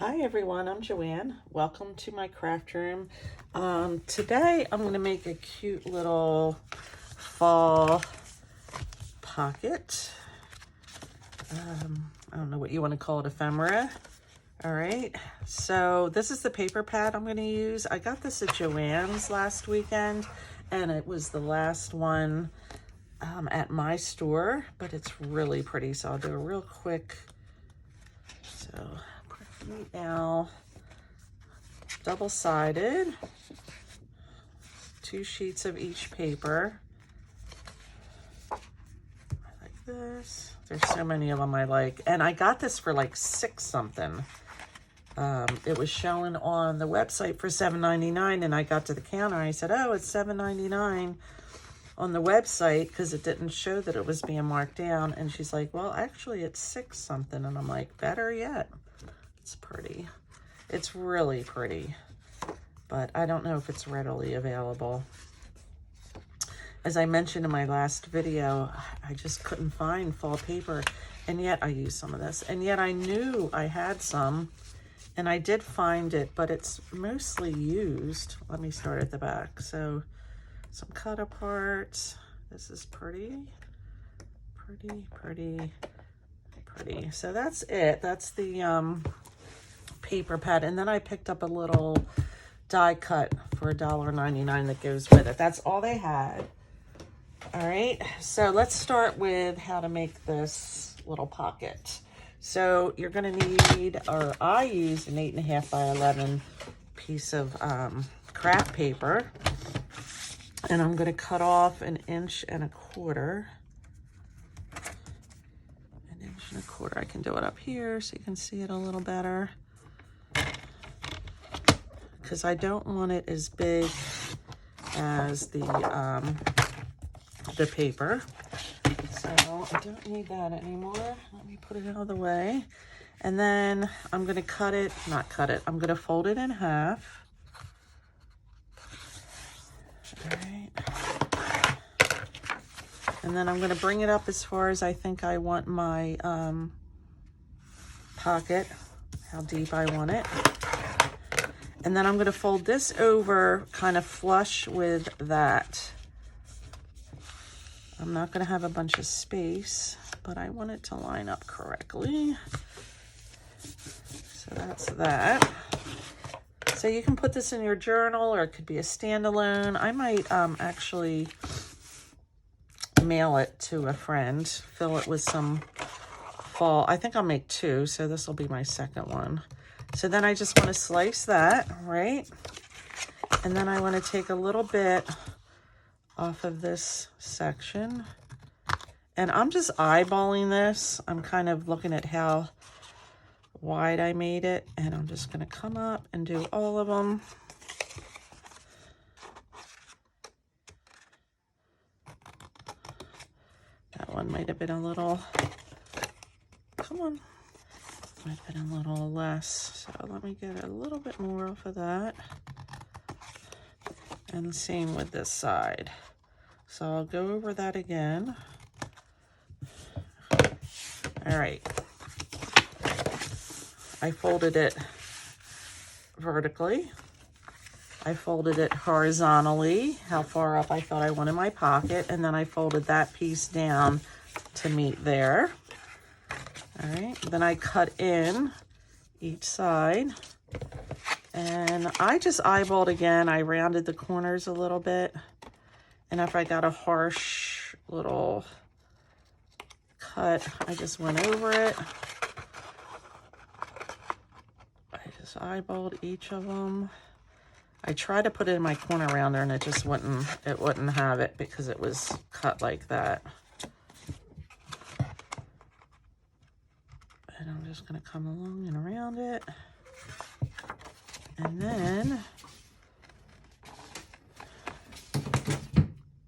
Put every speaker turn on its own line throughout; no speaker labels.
Hi everyone, I'm Joanne. Welcome to my craft room. Today I'm going to make a cute little fall pocket. I don't know what you want to call it, ephemera. All right, so this is the paper pad I'm going to use. I got this at Joann's last weekend and it was the last one at my store, but it's really pretty, so I'll do a real quick. So right now, double-sided, 2 sheets of each paper, like this. There's so many of them I like, and I got this for like $6 something. It was showing on the website for $7.99, and I got to the counter and I said, oh, it's $7.99 on the website because it didn't show that it was being marked down. And she's like, well, actually it's $6 something. And I'm like, better yet. It's pretty. It's really pretty, but I don't know if it's readily available. As I mentioned in my last video, I just couldn't find fall paper, and yet I used some of this, and yet I knew I had some, and I did find it, but it's mostly used. Let me start at the back. So some cut aparts. This is pretty. So that's it. That's the paper pad, and then I picked up a little die cut for $1.99 that goes with it. That's all they had. All right, so let's start with how to make this little pocket. So you're going to need, or I use an 8.5 by 11 piece of craft paper, and I'm going to cut off 1.25 inches. 1.25 inches. I can do it up here so you can see it a little better, because I don't want it as big as the paper. So I don't need that anymore. Let me put it out of the way. And then I'm going to cut it, I'm going to fold it in half. All right. And then I'm going to bring it up as far as I think I want my pocket, how deep I want it. And then I'm going to fold this over kind of flush with that. I'm not going to have a bunch of space, but I want it to line up correctly. So that's that. So you can put this in your journal, or it could be a standalone. I might actually mail it to a friend, fill it with some fall. I think I'll make 2, so this will be my second one. So then I just want to slice that, right? And then I want to take a little bit off of this section. And I'm just eyeballing this. I'm kind of looking at how wide I made it. And I'm just going to come up and do all of them. That one might have been a little, come on. Might have been a little less, so let me get a little bit more off of that. And same with this side. So I'll go over that again. All right. I folded it vertically. I folded it horizontally, how far up I thought I wanted my pocket, and then I folded that piece down to meet there. All right, then I cut in each side, and I just eyeballed again. I rounded the corners a little bit, and if I got a harsh little cut, I just went over it. I just eyeballed each of them. I tried to put it in my corner rounder, and it just wouldn't have it because it was cut like that. And I'm just going to come along and around it. And then,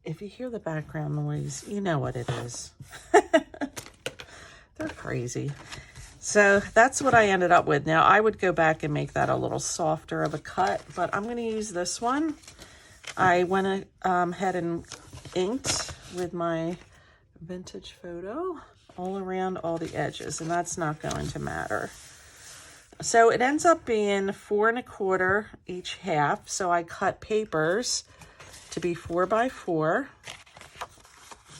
if you hear the background noise, you know what it is. They're crazy. So that's what I ended up with. Now, I would go back and make that a little softer of a cut, but I'm going to use this one. I went ahead and inked with my vintage photo all around all the edges, and that's not going to matter. So it ends up being 4 1/4 each half. So I cut papers to be 4 by 4.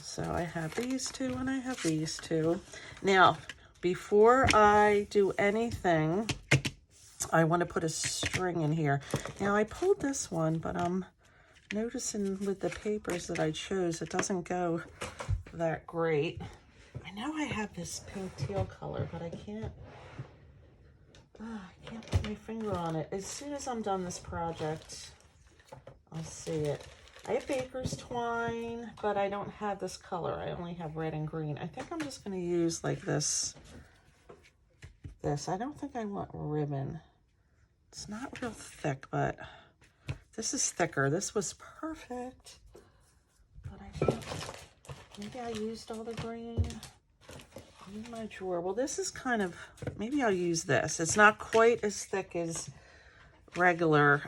So I have these two and I have these two. Now, before I do anything, I want to put a string in here. Now I pulled this one, but I'm noticing with the papers that I chose, it doesn't go that great. I know I have this pink teal color, but I can't put my finger on it. As soon as I'm done this project, I'll see it. I have baker's twine, but I don't have this color. I only have red and green. I think I'm just going to use like this. I don't think I want ribbon. It's not real thick, but this is thicker. This was perfect, but I can't. Maybe I used all the green in my drawer. Well, this is kind of, maybe I'll use this. It's not quite as thick as regular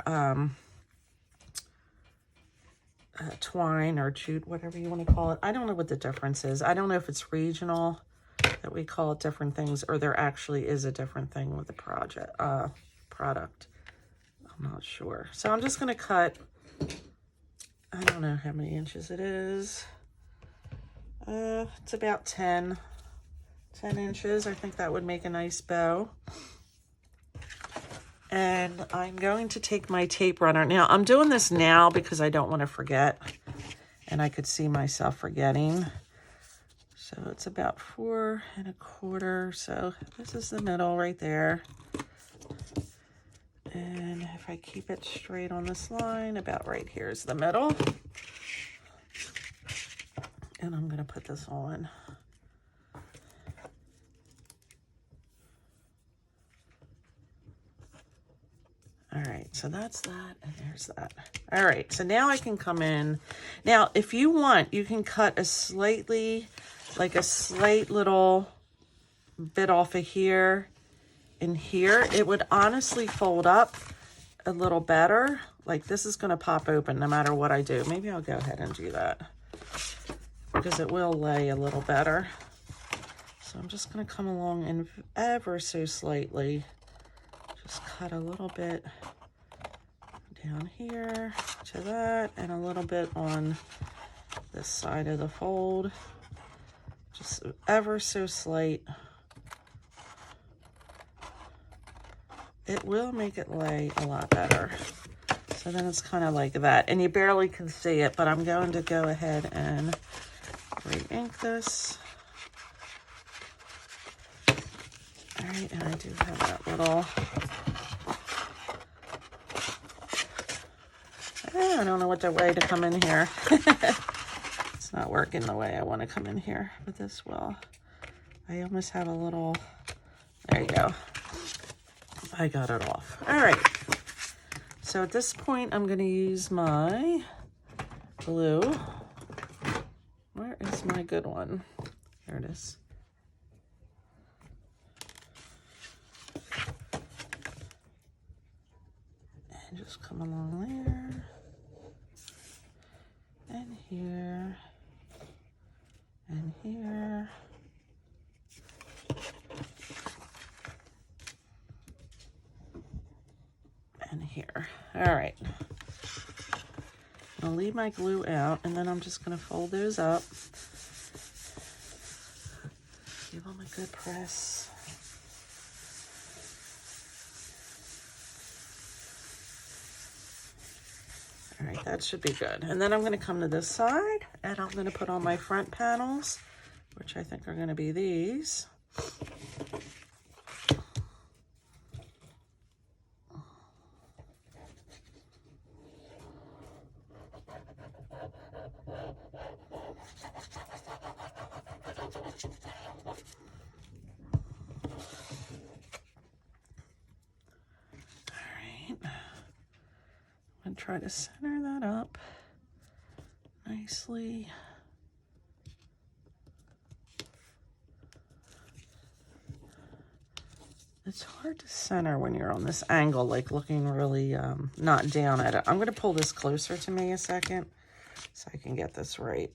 twine or jute, whatever you want to call it. I don't know what the difference is. I don't know if it's regional that we call it different things, or there actually is a different thing with the product. I'm not sure. So I'm just going to cut, I don't know how many inches it is. It's about 10 inches. I think that would make a nice bow. And I'm going to take my tape runner. Now, I'm doing this now because I don't want to forget. And I could see myself forgetting. So it's about 4 1/4. So this is the middle right there. And if I keep it straight on this line, about right here is the middle. And I'm going to put this on. All right, so that's that, and there's that. All right, so now I can come in. Now, if you want, you can cut a slight little bit off of here and here. It would honestly fold up a little better. Like, this is going to pop open no matter what I do. Maybe I'll go ahead and do that because it will lay a little better. So I'm just going to come along and ever so slightly just cut a little bit down here to that, and a little bit on this side of the fold. Just ever so slight. It will make it lay a lot better. So then it's kind of like that. And you barely can see it, but I'm going to go ahead and re-ink this. All right, and I do have that little... I don't know what the way to come in here. It's not working the way I want to come in here, but this will. I almost have a little, there you go. I got it off. All right. So at this point, I'm going to use my glue. Where is my good one? There it is. And just come along there. And here, and here, and here. All right. I'll leave my glue out, and then I'm just going to fold those up. Give them a good press. All right, that should be good. And then I'm going to come to this side, and I'm going to put on my front panels, which I think are going to be these. And try to center that up nicely. It's hard to center when you're on this angle, like looking really not down at it. I'm going to pull this closer to me a second so I can get this right.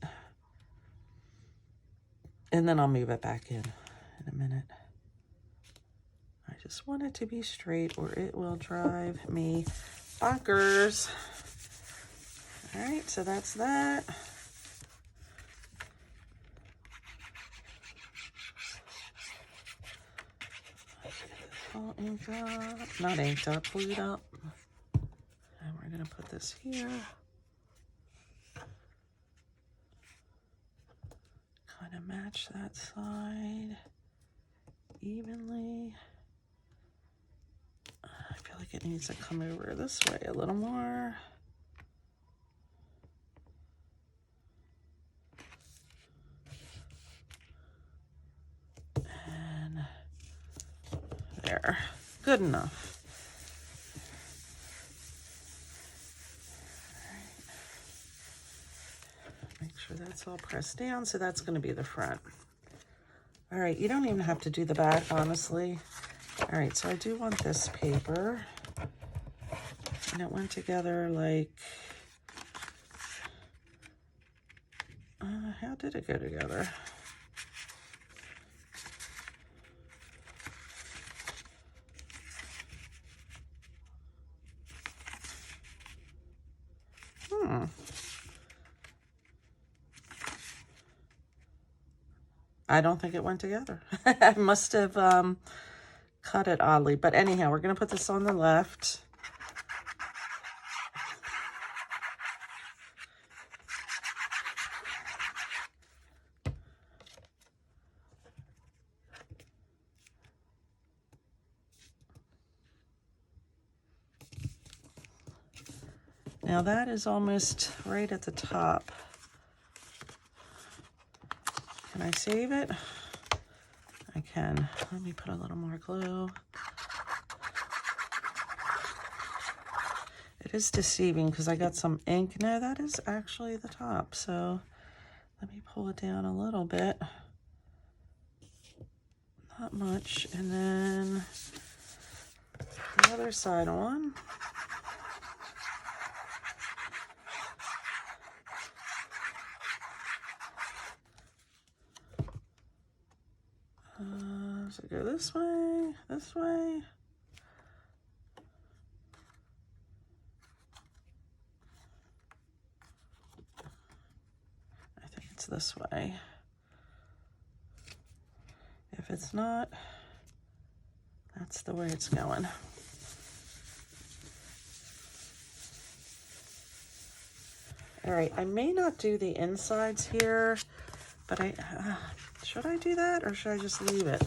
And then I'll move it back in a minute. I just want it to be straight or it will drive me bonkers. All right, so that's that. All inked up, not inked up, glued up. And we're gonna put this here. Kind of match that side evenly. I feel like it needs to come over this way a little more. And there, good enough. Make sure that's all pressed down. So that's going to be the front. All right, you don't even have to do the back, honestly. All right, so I do want this paper. And it went together like, how did it go together? I don't think it went together. I must have cut it oddly. But anyhow, we're going to put this on the left. Now that is almost right at the top. Can I save it? I can. Let me put a little more glue. It is deceiving because I got some ink. No, that is actually the top. So let me pull it down a little bit. Not much. And then the other side on. So go this way, this way. I think it's this way. If it's not, that's the way it's going. All right, I may not do the insides here, but should I do that or should I just leave it?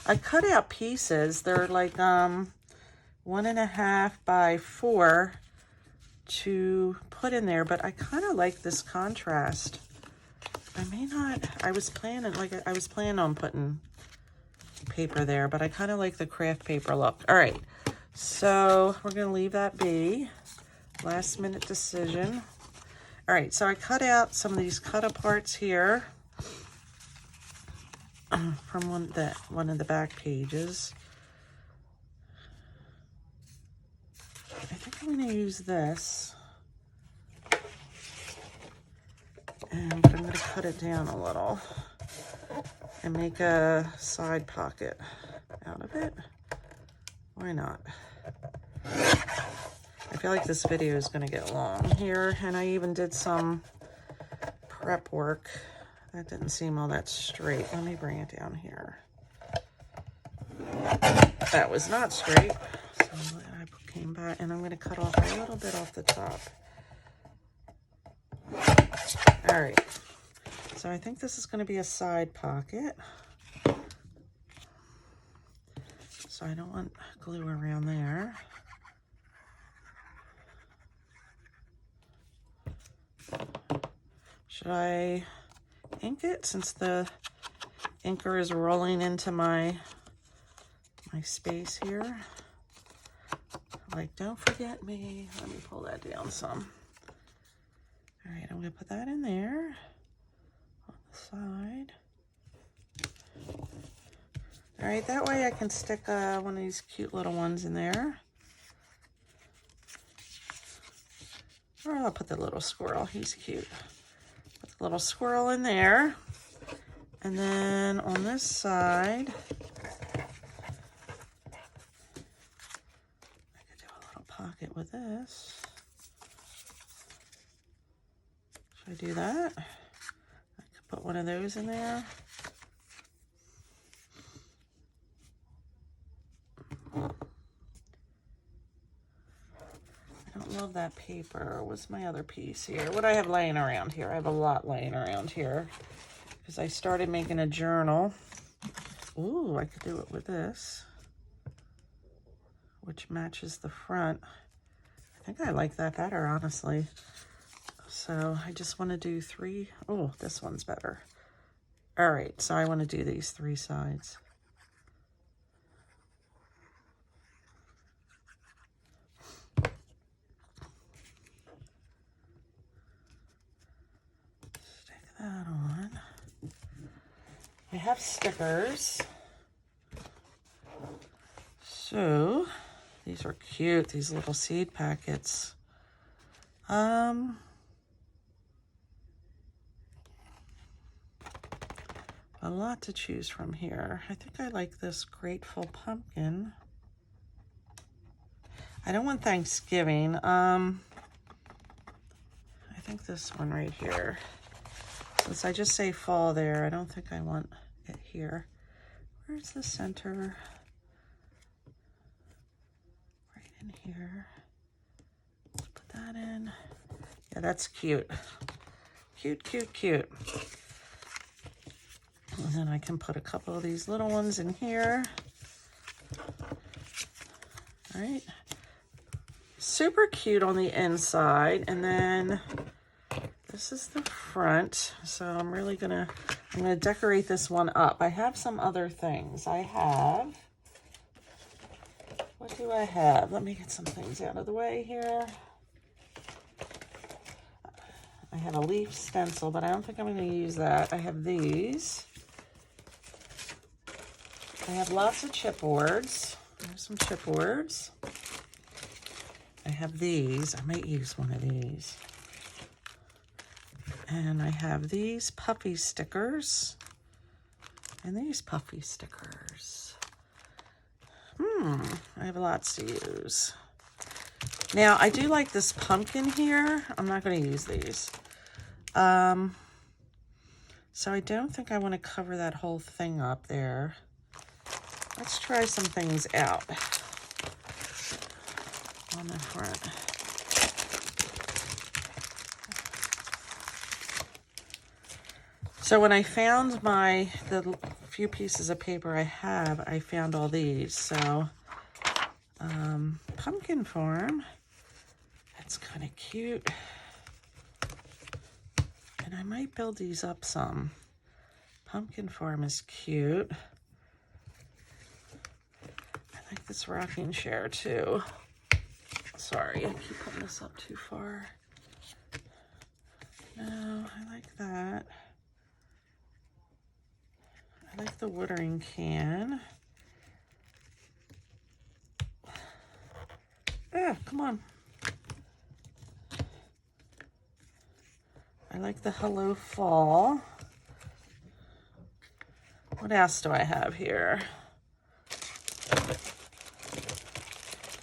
I cut out pieces. They're like 1.5 by 4 to put in there, but I kind of like this contrast. I may not, I was planning on putting paper there, but I kind of like the craft paper look. All right, so we're gonna leave that be. Last minute decision. All right, so I cut out some of these cut aparts here from one of the back pages. I think I'm going to use this, and I'm going to cut it down a little and make a side pocket out of it. Why not? I feel like this video is going to get long here, and I even did some prep work. That didn't seem all that straight. Let me bring it down here. That was not straight. So I came back, and I'm going to cut off a little bit off the top. All right. So I think this is going to be a side pocket. So I don't want glue around there. Should I ink it since the inker is rolling into my space here? Like, don't forget me. Let me pull that down some. All right, I'm going to put that in there on the side. All right, that way I can stick one of these cute little ones in there. Or I'll put the little squirrel. He's cute. Put the little squirrel in there. And then on this side, pocket with this. Should I do that? I could put one of those in there. I don't love that paper. What's my other piece here? What do I have laying around here? I have a lot laying around here because I started making a journal. Ooh, I could do it with this, which matches the front. I think I like that better, honestly. So I just want to do 3. Oh, this one's better. All right, so I want to do these 3 sides. Stick that on. I have stickers. So these are cute, these little seed packets. A lot to choose from here. I think I like this Grateful Pumpkin. I don't want Thanksgiving. I think this one right here. Since I just say fall there, I don't think I want it here. Where's the center? Right in here. Let's put that in. Yeah, that's cute. Cute, cute, cute. And then I can put a couple of these little ones in here. All right. Super cute on the inside. And then this is the front. So I'm gonna decorate this one up. I have some other things. What do I have? Let me get some things out of the way here. I have a leaf stencil, but I don't think I'm gonna use that. I have these. I have lots of chipboards. There's some chipboards. I have these. I might use one of these. And I have these puffy stickers. And these puffy stickers. I have lots to use. Now, I do like this pumpkin here. I'm not going to use these. So I don't think I want to cover that whole thing up there. Let's try some things out on the front. So when I found the few pieces of paper I have, I found all these. So pumpkin form, that's kind of cute. And I might build these up some. Pumpkin form is cute. I like this rocking chair too. Sorry, I keep putting this up too far. No, I like that. I like the watering can. Ah, come on. I like the Hello Fall. What else do I have here?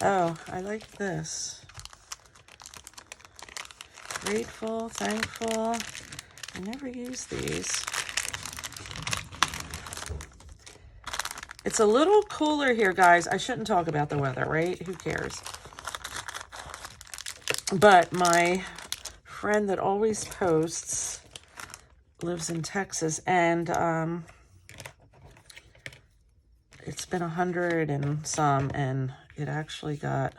Oh, I like this. Grateful, thankful. I never use these. It's a little cooler here, guys. I shouldn't talk about the weather, right? Who cares? But my friend that always posts lives in Texas, and it's been 100 and some, and it actually got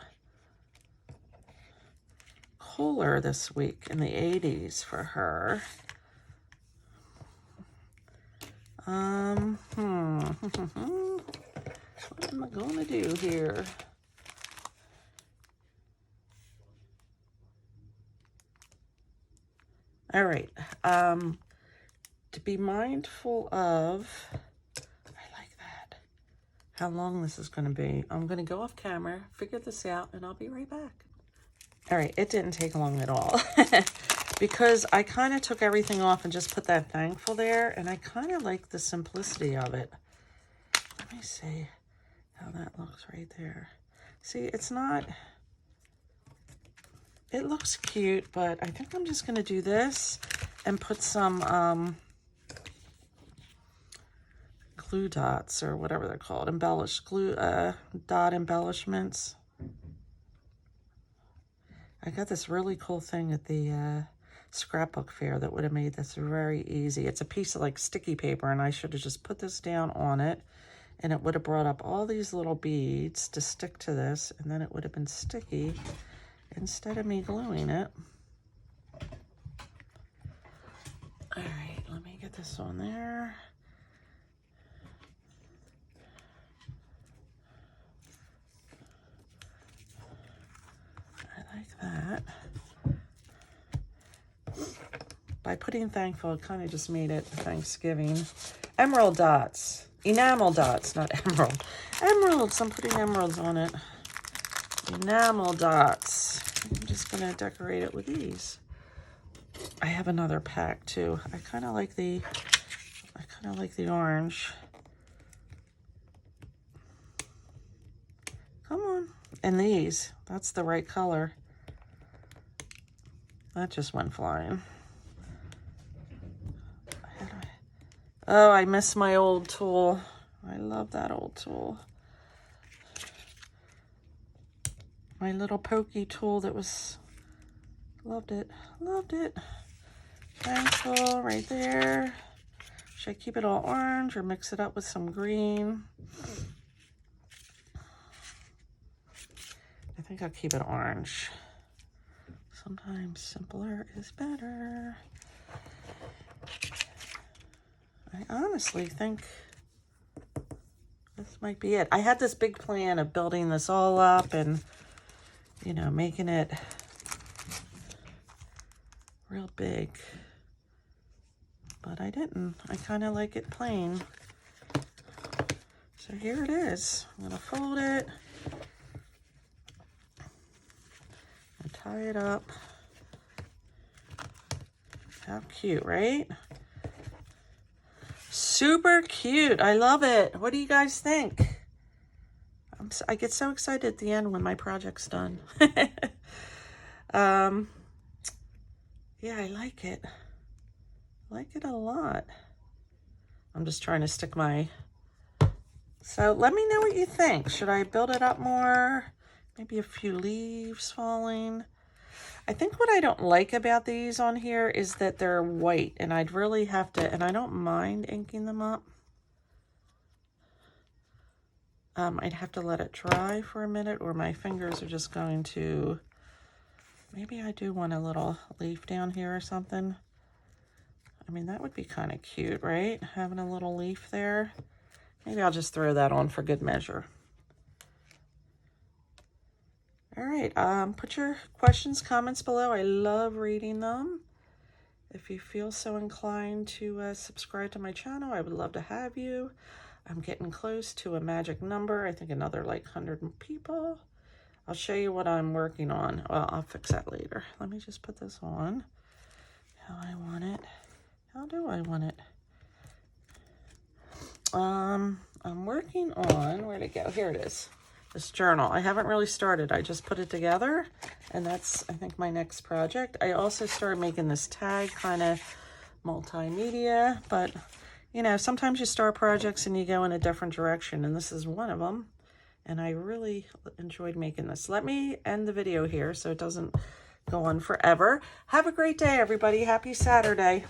cooler this week in the 80s for her. What am I gonna do here? All right, to be mindful of, I like that, how long this is gonna be. I'm gonna go off camera, figure this out, and I'll be right back. All right, it didn't take long at all because I kind of took everything off and just put that thankful there, and I kind of like the simplicity of it. Let me see how that looks right there. See, it's not it looks cute, but I think I'm just going to do this and put some glue dots or whatever they're called, dot embellishments. I got this really cool thing at the scrapbook fair that would have made this very easy. It's a piece of like sticky paper, and I should have just put this down on it, and it would have brought up all these little beads to stick to this, and then it would have been sticky instead of me gluing it. All right, let me get this on there. I like that. By putting thankful, it kind of just made it Thanksgiving. Emerald dots. Enamel dots, not emerald. Emeralds, I'm putting emeralds on it. Enamel dots. I'm just gonna decorate it with these. I have another pack too. I kind of like the orange. Come on. And these, that's the right color. That just went flying. Oh, I miss my old tool. I love that old tool. My little pokey tool that was, loved it, loved it. Thankful right there. Should I keep it all orange or mix it up with some green? I think I'll keep it orange. Sometimes simpler is better. I honestly think this might be it. I had this big plan of building this all up and, you know, making it real big. But I didn't. I kind of like it plain. So here it is. I'm going to fold it. And tie it up. How cute, right? Super cute. I love it. What do you guys think? I get so excited at the end when my project's done. Yeah, I like it. I like it a lot. I'm just trying to stick my... So let me know what you think. Should I build it up more? Maybe a few leaves falling. I think what I don't like about these on here is that they're white, and I'd really have to, and I don't mind inking them up. I'd have to let it dry for a minute, or my fingers are just going to, maybe I do want a little leaf down here or something. I mean, that would be kind of cute, right? Having a little leaf there. Maybe I'll just throw that on for good measure. All right, put your questions, comments below. I love reading them. If you feel so inclined to subscribe to my channel, I would love to have you. I'm getting close to a magic number. I think another like 100 people. I'll show you what I'm working on. Well, I'll fix that later. Let me just put this on. How I want it. How do I want it? I'm working on, where'd it go? Here it is. This journal. I haven't really started. I just put it together, and that's, I think, my next project. I also started making this tag, kind of multimedia, but, you know, sometimes you start projects and you go in a different direction, and this is one of them, and I really enjoyed making this. Let me end the video here so it doesn't go on forever. Have a great day, everybody. Happy Saturday.